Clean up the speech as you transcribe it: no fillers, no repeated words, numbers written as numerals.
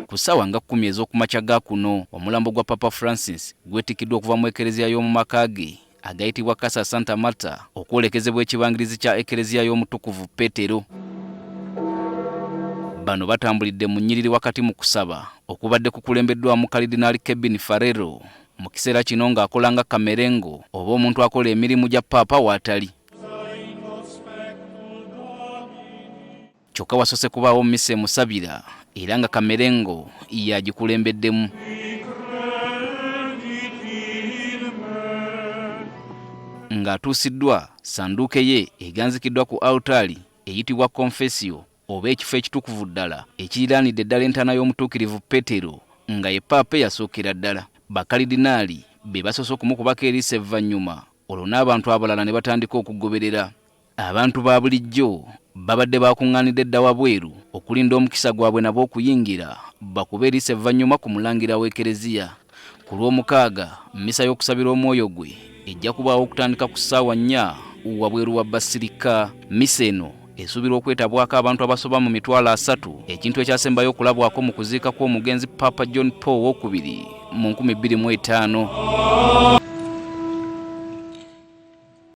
ku ssaawa nga 10 ez'okumakya ga kuno omulambo gwa Papa Francis gwetikiddwa okuva mu ekereziya y'omu maka ge agayitibwa Casa Santa Marta okwolekezebwa ekibangirizi kya ekereziya y'omutukuvu Petero. Bano batambulidde mu nnyiriri wakati mu kusaba okubadde kukulembeddwamu Kalidinaali Kevin Farrero mu kiseera kino ng'akola nga Camerengo oba omuntu akola emirimu gya Papa w'atali. Kyokka wasose kubaawo mmisa emusabira era nga Camerengo yagikulembeddemu. Ng'atuusiddwa sanduuke ye eganzikiddwa ku altari eyitibwa Confessio oba ekifo ekitukuvu ddala ekiriraanidde ddala entaana y'omutuukirivu Petero nga ye Papa yasookera ddala. Bakalidinaali be basoose okumukubako eriiso evvannyuma olwo n'abantu abalala ne batandika okugoberera. Abantu ba bulijjo babadde bakuŋŋaanidde dda wabweru okulinda omukisa gwabwe nabo okuyingira bakuba eriiso evvannyuma ku mulangira w'ekereziya. Ku lw'omukaaga mmisa y'okusabira omwoyo gwe ejja kubaawo okutandika ku ssaawa 4 wabweru wa basirika. Mmisa eno esuubirwa okwetabwako abantu abasoba mu 300, ekintu ekyasembayo okulabwako mu kuziika kw'omugenzi Papa John Paul II mu 2005.